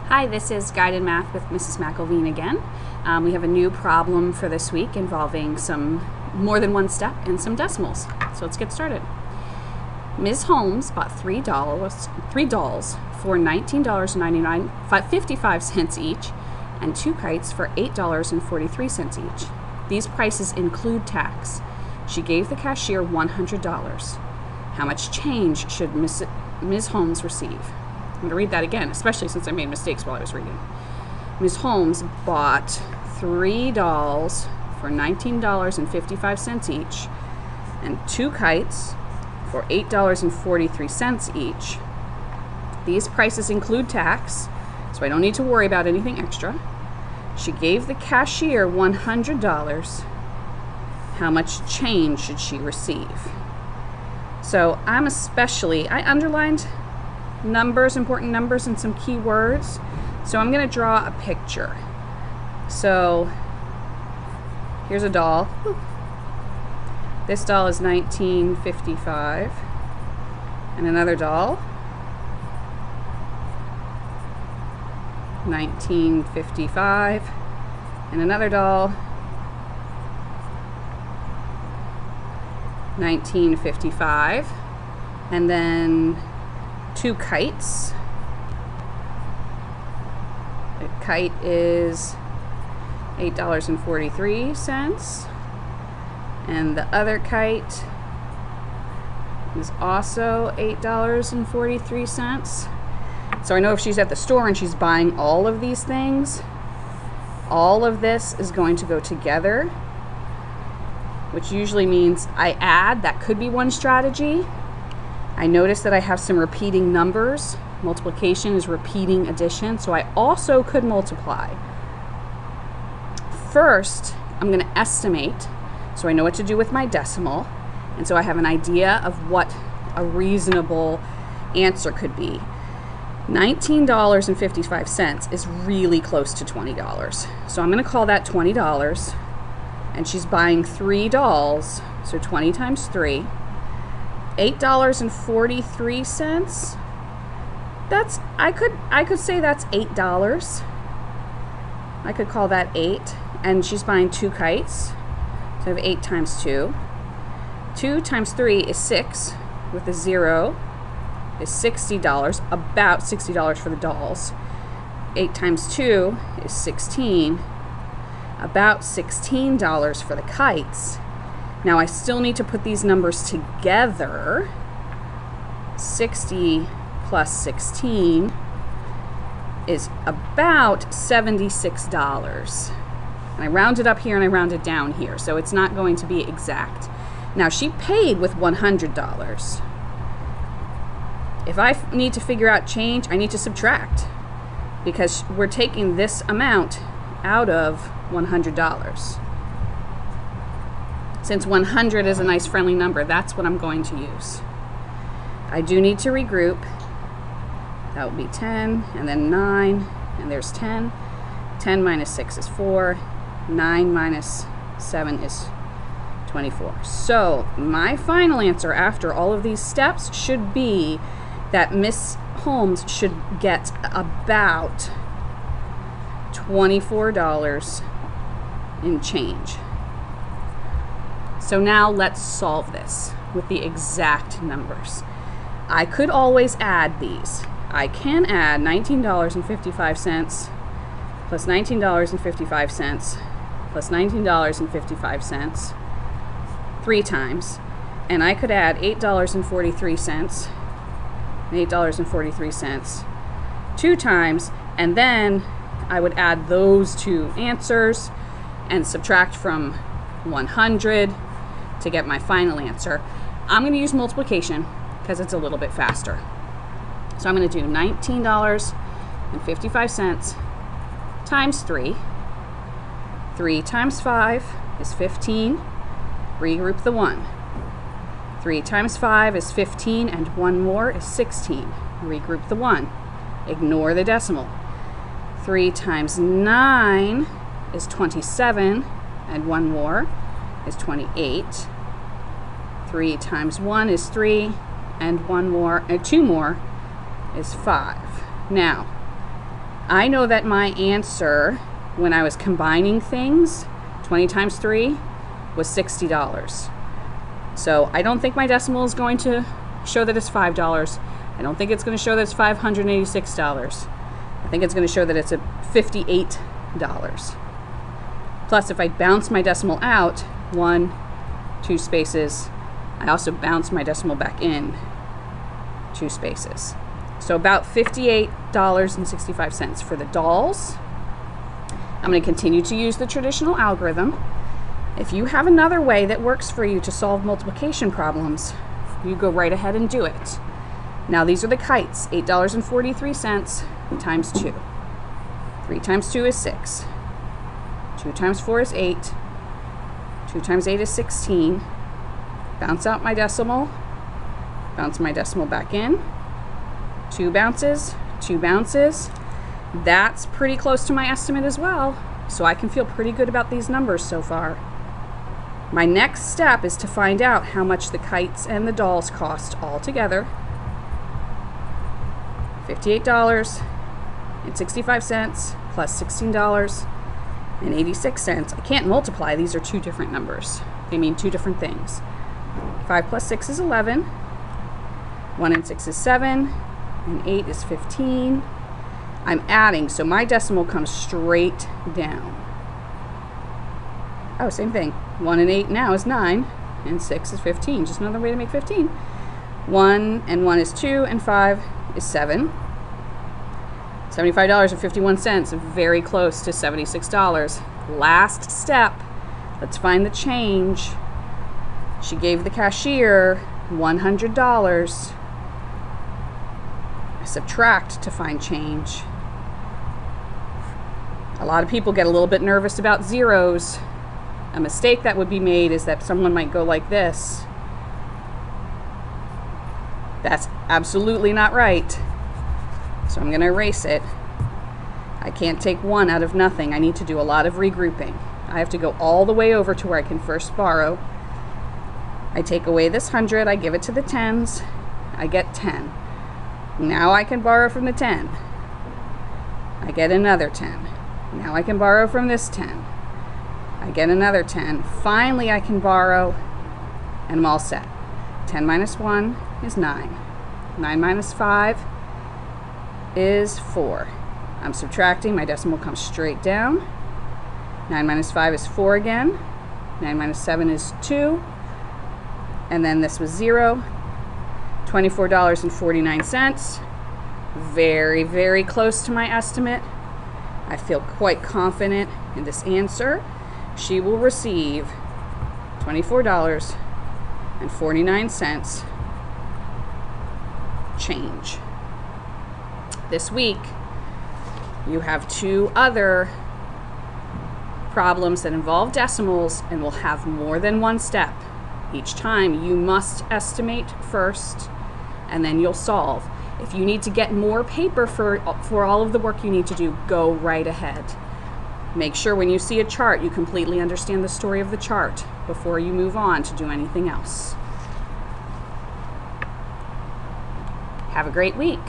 Hi, this is Guided Math with Mrs. McElveen again. We have a new problem for this week involving some more than one step and some decimals. So let's get started. Ms. Holmes bought three dolls for $19.55 each and two kites for $8.43 each. These prices include tax. She gave the cashier $100. How much change should Ms. Holmes receive? I'm going to read that again, especially since I made mistakes while I was reading. Ms. Holmes bought three dolls for $19.55 each and two kites for $8.43 each. These prices include tax, so I don't need to worry about anything extra. She gave the cashier $100. How much change should she receive? So I underlined numbers, important numbers, and some key words. So I'm going to draw a picture. So here's a doll. This doll is $19.55, and another doll, $19.55, and another doll, $19.55, and then two kites. A kite is $8.43, and the other kite is also $8.43. So I know if she's at the store and she's buying all of these things, all of this is going to go together, which usually means I add. That could be one strategy. I notice that I have some repeating numbers. Multiplication is repeating addition, so I also could multiply. First, I'm going to estimate, so I know what to do with my decimal, and so I have an idea of what a reasonable answer could be. $19.55 is really close to $20, so I'm going to call that $20, and she's buying three dolls, so 20 times 3. $8.43. I could say that's $8. I could call that 8, and she's buying two kites, so I have 8 times 2. 2 times 3 is 6, with a 0 is $60, about $60 for the dolls. 8 times 2 is 16, about $16 for the kites. Now I still need to put these numbers together. 60 plus 16 is about $76. And I rounded up here and I rounded down here, so it's not going to be exact. Now she paid with $100. If I need to figure out change, I need to subtract, because we're taking this amount out of $100. Since 100 is a nice friendly number, that's what I'm going to use. I do need to regroup. That would be 10, and then 9, and there's 10. 10 minus 6 is 4. 9 minus 7 is 24. So my final answer after all of these steps should be that Miss Holmes should get about $24 in change. So now let's solve this with the exact numbers. I could always add these. I can add $19.55 plus $19.55 plus $19.55 3 times, and I could add $8.43 and $8.43 2 times, and then I would add those two answers and subtract from 100 to get my final answer. I'm going to use multiplication because it's a little bit faster. So I'm going to do $19.55 times 3. 3 times 5 is 15. Regroup the 1. 3 times 5 is 15, and 1 more is 16. Regroup the 1. Ignore the decimal. 3 times 9 is 27, and 1 more is 28. 3 times 1 is 3, and 2 more is 5. Now, I know that my answer when I was combining things, 20 times 3, was $60. So I don't think my decimal is going to show that it's $5. I don't think it's going to show that it's $586. I think it's going to show that it's a $58. Plus, if I bounce my decimal out, 1, 2 spaces, I also bounce my decimal back in 2 spaces. So about $58.65 for the dolls. I'm going to continue to use the traditional algorithm. If you have another way that works for you to solve multiplication problems, you go right ahead and do it. Now these are the kites, $8.43 times 2. 3 times 2 is 6. 2 times 4 is 8. 2 times 8 is 16. Bounce out my decimal. Bounce my decimal back in. 2 bounces, 2 bounces. That's pretty close to my estimate as well, so I can feel pretty good about these numbers so far. My next step is to find out how much the kites and the dolls cost all together. $58.65 plus $16.86. I can't multiply, these are two different numbers. They mean two different things. 5 plus 6 is 11. 1 and 6 is 7. And 8 is 15. I'm adding, so my decimal comes straight down. Oh, same thing. 1 and 8 now is 9, and 6 is 15. Just another way to make 15. 1 and 1 is 2, and 5 is 7. $75.51, very close to $76. Last step, let's find the change. She gave the cashier $100. I subtract to find change. A lot of people get a little bit nervous about zeros. A mistake that would be made is that someone might go like this. That's absolutely not right. So I'm going to erase it. I can't take 1 out of nothing. I need to do a lot of regrouping. I have to go all the way over to where I can first borrow. I take away this 100, I give it to the tens, I get 10. Now I can borrow from the 10. I get another 10. Now I can borrow from this 10. I get another 10. Finally I can borrow, and I'm all set. 10 minus 1 is 9. 9 minus 5 is 4. I'm subtracting, my decimal comes straight down. 9 minus 5 is 4 again. 9 minus 7 is 2. And then this was 0. $24.49. Very, very close to my estimate. I feel quite confident in this answer. She will receive $24.49 change. This week, you have 2 other problems that involve decimals and will have more than one step. Each time you must estimate first, and then you'll solve. If you need to get more paper for all of the work you need to do, go right ahead. Make sure when you see a chart, you completely understand the story of the chart before you move on to do anything else. Have a great week.